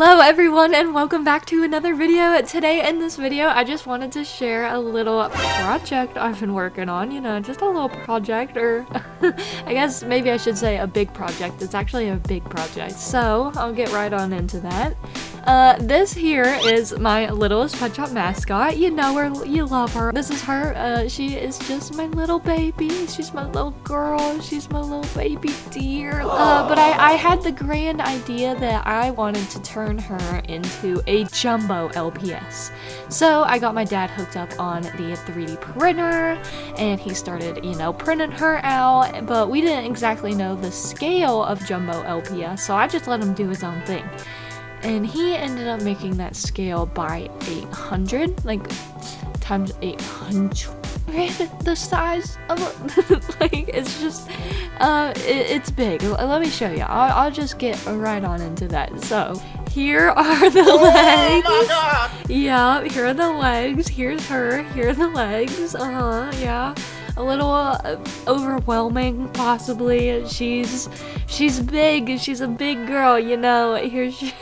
Hello everyone and welcome back to another video. Today in this video I just wanted to share a little project I've been working on, just a little project, or I guess maybe I should say a big project. It's actually a big project, so I'll get right on into that. This here is my littlest pet shop mascot. You know her, you love her. This is her. She is just my little baby. She's my little girl. She's my little baby dear. But I had the grand idea that I wanted to turn her into a jumbo LPS. So I got my dad hooked up on the 3D printer and he started, printing her out, but we didn't exactly know the scale of jumbo LPS, so I just let him do his own thing. And he ended up making that scale by 800, like times 800. The size of like, it's just it's big. Let me show you. I'll just get right on into that. So here are the legs. Oh my God. Yeah, here are the legs. Here's her. Here are the legs. Yeah. A little overwhelming, possibly. She's big. She's a big girl, Here she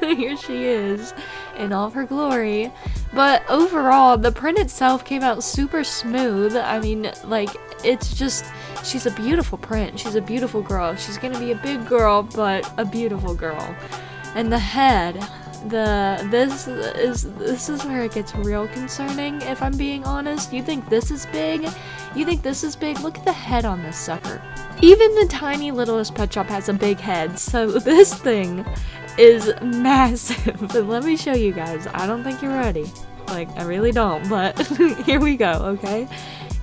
here she is in all of her glory. But overall, the print itself came out super smooth. I mean, like, it's just, she's a beautiful print. She's a beautiful girl. She's gonna be a big girl, but a beautiful girl. And the head, this is where it gets real concerning, if I'm being honest. You think this is big? You think this is big? Look at the head on this sucker. Even the tiny littlest pet shop has a big head, so this thing is massive. But let me show you guys. I don't think you're ready. Like, I really don't, but here we go, okay?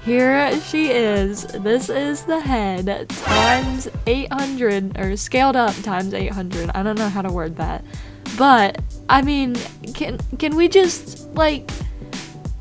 Here she is. This is the head times 800, or scaled up times 800. I don't know how to word that. But, I mean, can we just, like,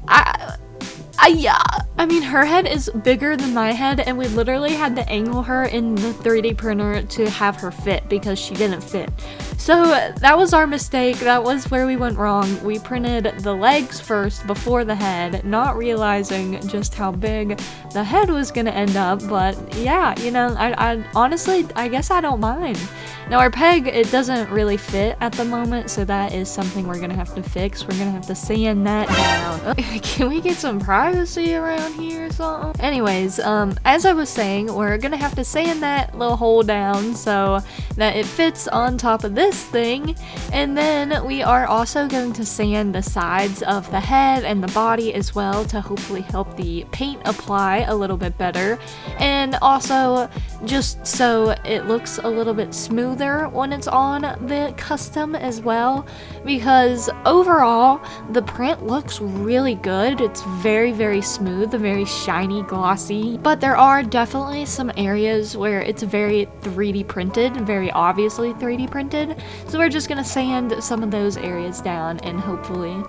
I mean, her head is bigger than my head, and we literally had to angle her in the 3D printer to have her fit because she didn't fit. So that was our mistake. That was where we went wrong. We printed the legs first before the head, not realizing just how big the head was gonna end up. But yeah, I honestly, I guess I don't mind. Now our peg, it doesn't really fit at the moment, so that is something we're gonna have to fix. We're gonna have to sand that down. Can we get some privacy around here or something? Anyways, as I was saying, we're gonna have to sand that little hole down so that it fits on top of this thing, and then we are also going to sand the sides of the head and the body as well to hopefully help the paint apply a little bit better, and also just so it looks a little bit smoother when it's on the custom as well, because overall the print looks really good. It's very, very smooth, very shiny, glossy, but there are definitely some areas where it's very 3D printed, very obviously 3D printed, so we're just gonna sand some of those areas down, and hopefully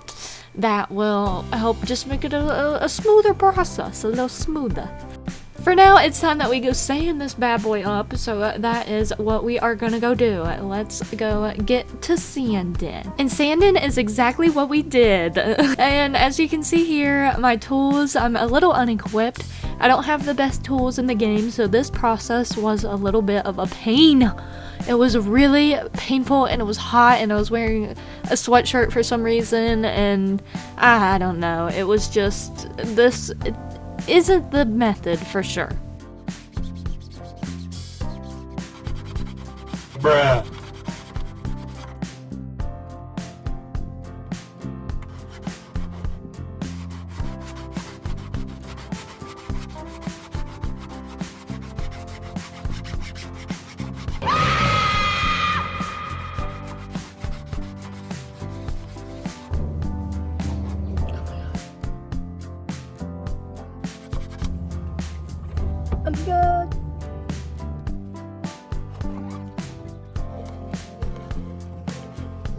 that will help just make it a smoother process, a little smoother. For now, it's time that we go sand this bad boy up, so that is what we are gonna go do. Let's go get to sanding. And sanding is exactly what we did. And as you can see here, my tools, I'm a little unequipped. I don't have the best tools in the game, so this process was a little bit of a pain. It was really painful, and it was hot, and I was wearing a sweatshirt for some reason, and I don't know. It was just, this isn't the method for sure. Bruh. I'm good.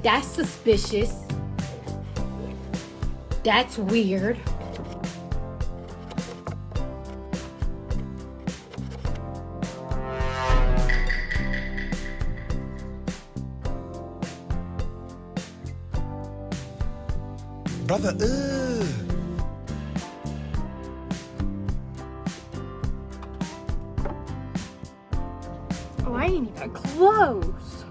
That's suspicious. That's weird. Brother, Oh, I ain't even close.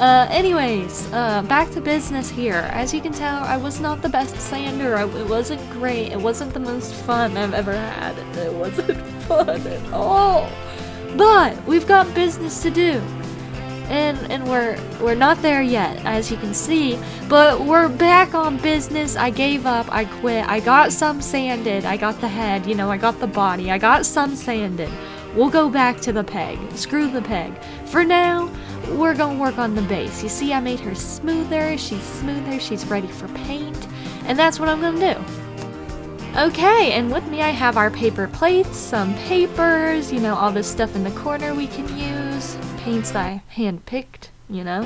Anyways, back to business here. As you can tell, I was not the best sander. It wasn't great. It wasn't the most fun I've ever had. It wasn't fun at all. But we've got business to do. And we're not there yet, as you can see, but we're back on business. I gave up, I quit, I got some sanded, I got the head, you know, I got the body, I got some sanded. We'll go back to the peg, screw the peg. For now, we're gonna work on the base. You see, I made her smoother, she's ready for paint, and that's what I'm gonna do. Okay, and with me I have our paper plates, some papers, you know, all this stuff in the corner we can use. Paints that I hand-picked, you know.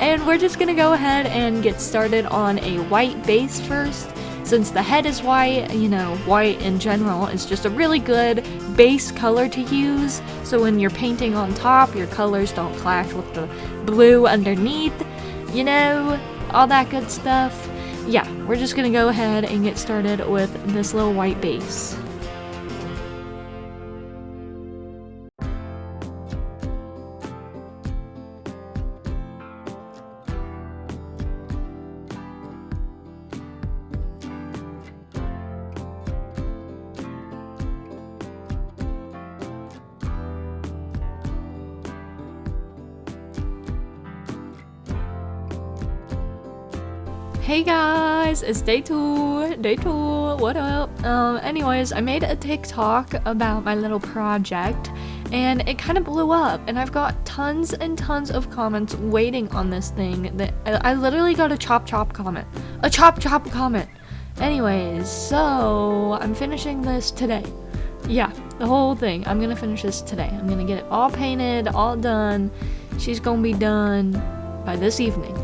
And we're just gonna go ahead and get started on a white base first. Since the head is white, you know, white in general is just a really good base color to use. So when you're painting on top, your colors don't clash with the blue underneath, you know, all that good stuff. Yeah, we're just gonna go ahead and get started with this little white base. Hey guys, it's day two, what up? Anyways, I made a TikTok about my little project, and it kind of blew up, and I've got tons and tons of comments waiting on this thing. That I literally got a chop comment. A chop comment! Anyways, so I'm finishing this today. Yeah, the whole thing. I'm gonna finish this today. I'm gonna get it all painted, all done. She's gonna be done by this evening.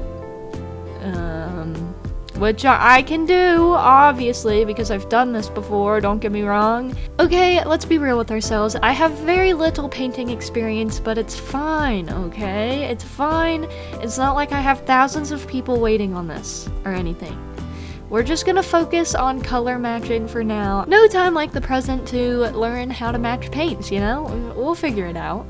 Which I can do, obviously, because I've done this before, don't get me wrong. Okay, let's be real with ourselves. I have very little painting experience, but it's fine, okay? It's fine. It's not like I have thousands of people waiting on this, or anything. We're just gonna focus on color matching for now. No time like the present to learn how to match paints, you know? We'll figure it out.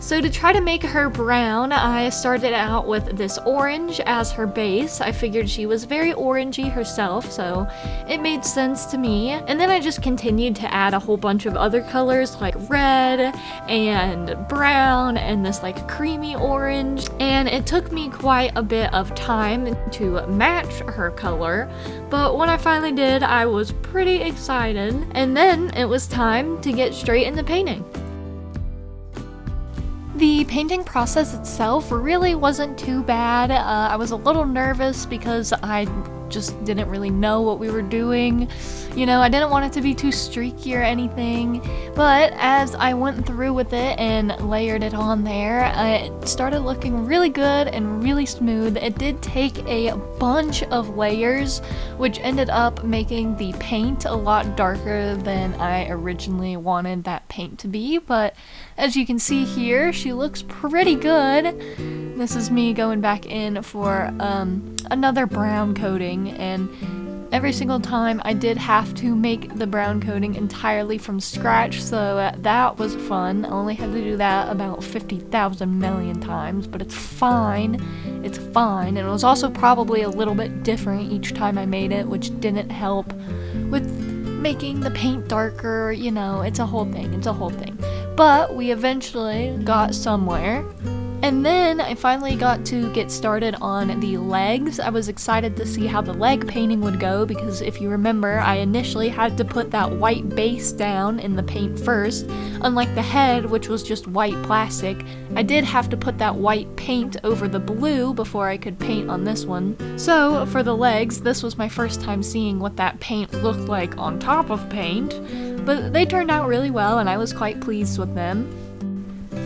So to try to make her brown, I started out with this orange as her base. I figured she was very orangey herself, so it made sense to me. And then I just continued to add a whole bunch of other colors like red and brown and this like creamy orange. And it took me quite a bit of time to match her color, but when I finally did, I was pretty excited. And then it was time to get straight into painting. The painting process itself really wasn't too bad. I was a little nervous because I just didn't really know what we were doing. You know, I didn't want it to be too streaky or anything, but as I went through with it and layered it on there, it started looking really good and really smooth. It did take a bunch of layers, which ended up making the paint a lot darker than I originally wanted that paint to be, but as you can see here, she looks pretty good. This is me going back in for another brown coating, and every single time I did have to make the brown coating entirely from scratch, so that was fun. I only had to do that about 50,000 million times, but it's fine. It's fine, and it was also probably a little bit different each time I made it, which didn't help with making the paint darker. You know, it's a whole thing, But we eventually got somewhere. And then I finally got to get started on the legs. I was excited to see how the leg painting would go because if you remember, I initially had to put that white base down in the paint first. Unlike the head, which was just white plastic, I did have to put that white paint over the blue before I could paint on this one. So for the legs, this was my first time seeing what that paint looked like on top of paint. But they turned out really well and I was quite pleased with them.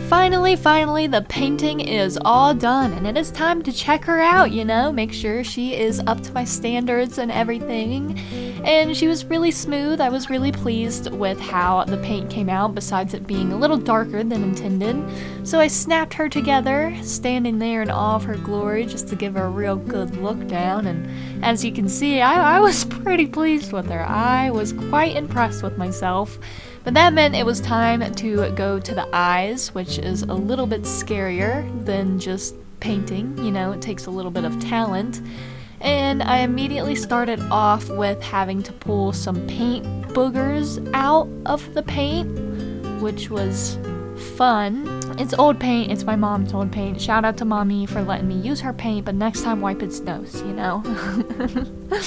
Finally, the painting is all done and it is time to check her out, you know, make sure she is up to my standards and everything. And she was really smooth. I was really pleased with how the paint came out, besides it being a little darker than intended. So I snapped her together, standing there in all of her glory, just to give her a real good look down. And as you can see, I was pretty pleased with her. I was quite impressed with myself. But that meant it was time to go to the eyes, which is a little bit scarier than just painting. You know, it takes a little bit of talent. And I immediately started off with having to pull some paint boogers out of the paint, which was fun. It's old paint, it's my mom's old paint. Shout out to mommy for letting me use her paint, but next time wipe its nose, you know?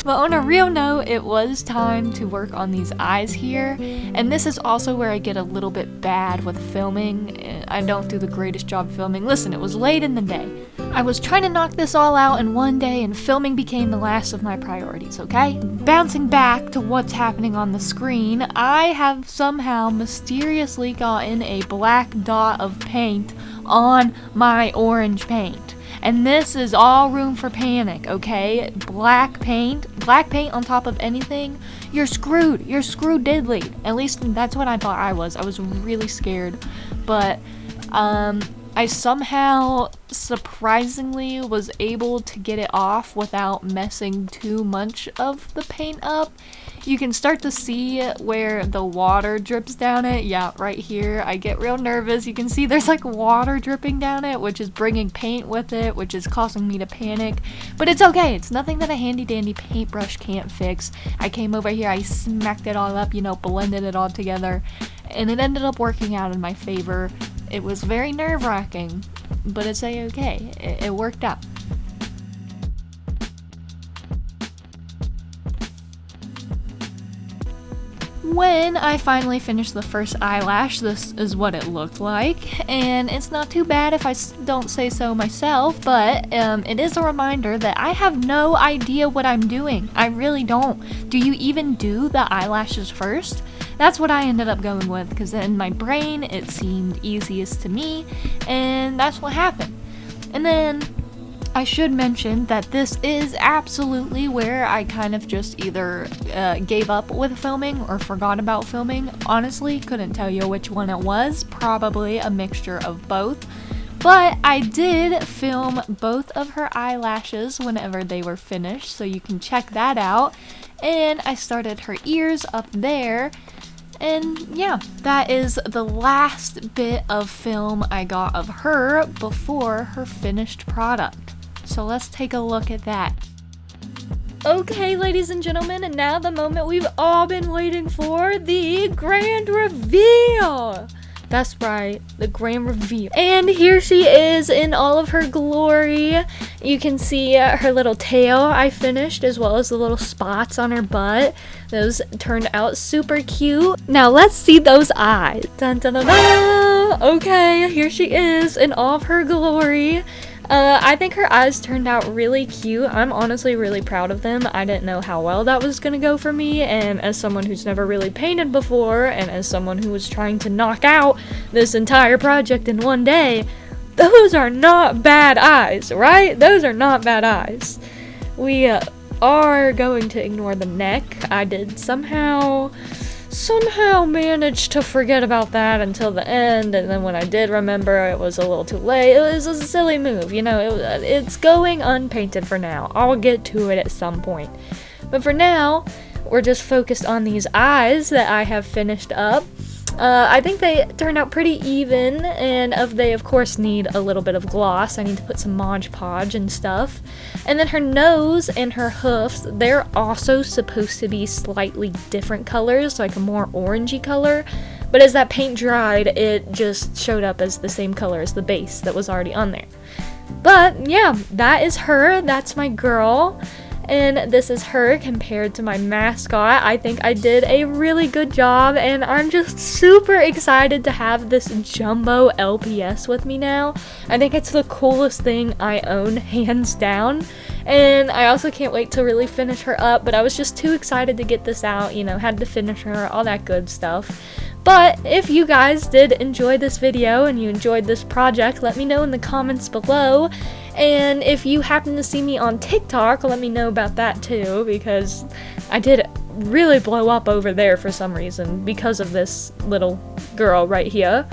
But on a real note, it was time to work on these eyes here, and this is also where I get a little bit bad with filming. I don't do the greatest job filming. Listen, it was late in the day. I was trying to knock this all out in one day, and filming became the last of my priorities, okay? Bouncing back to what's happening on the screen, I have somehow mysteriously gotten a black dot of paint on my orange paint. And this is all room for panic, okay? Black paint on top of anything, you're screwed. You're screwed diddly. At least that's what I thought I was. I was really scared. But, I somehow, surprisingly, was able to get it off without messing too much of the paint up. You can start to see where the water drips down it. Yeah, right here. I get real nervous. You can see there's like water dripping down it, which is bringing paint with it, which is causing me to panic. But it's okay. It's nothing that a handy dandy paintbrush can't fix. I came over here, I smacked it all up, you know, blended it all together, and it ended up working out in my favor. It was very nerve-wracking, but it's a-okay. It worked out. When I finally finished the first eyelash, this is what it looked like, and it's not too bad if I don't say so myself, but it is a reminder that I have no idea what I'm doing. I really don't. Do you even do the eyelashes first? That's what I ended up going with, because in my brain it seemed easiest to me, and that's what happened. And then I should mention that this is absolutely where I kind of just either gave up with filming or forgot about filming. Honestly, couldn't tell you which one it was. Probably a mixture of both. But I did film both of her eyelashes whenever they were finished, so you can check that out. And I started her ears up there. And yeah, that is the last bit of film I got of her before her finished product. So let's take a look at that. Okay, ladies and gentlemen, and now the moment we've all been waiting for, the grand reveal! That's right, the grand reveal. And here she is in all of her glory. You can see her little tail I finished, as well as the little spots on her butt. Those turned out super cute. Now let's see those eyes. Dun dun dun dun! Okay, here she is in all of her glory. I think her eyes turned out really cute. I'm honestly really proud of them. I didn't know how well that was gonna go for me, and as someone who's never really painted before, and as someone who was trying to knock out this entire project in one day, those are not bad eyes, right? Those are not bad eyes. We are going to ignore the neck. I did somehow managed to forget about that until the end, and then when I did remember, it was a little too late. It was a silly move, you know. It's going unpainted for now. I'll get to it at some point. But for now, we're just focused on these eyes that I have finished up. I think they turned out pretty even, and they of course need a little bit of gloss. I need to put some Mod Podge and stuff. And then her nose and her hoofs, they're also supposed to be slightly different colors, like a more orangey color. But as that paint dried, it just showed up as the same color as the base that was already on there. But yeah, that is her. That's my girl. And this is her compared to my mascot. I think I did a really good job, and I'm just super excited to have this jumbo LPS with me now. I think it's the coolest thing I own, hands down. And I also can't wait to really finish her up, but I was just too excited to get this out, you know, had to finish her, all that good stuff. But if you guys did enjoy this video and you enjoyed this project, let me know in the comments below. And if you happen to see me on TikTok, let me know about that too, because I did really blow up over there for some reason because of this little girl right here.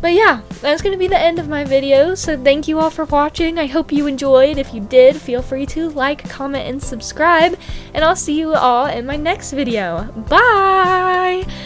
But yeah, that's going to be the end of my video, so thank you all for watching. I hope you enjoyed. If you did, feel free to like, comment, and subscribe, and I'll see you all in my next video. Bye!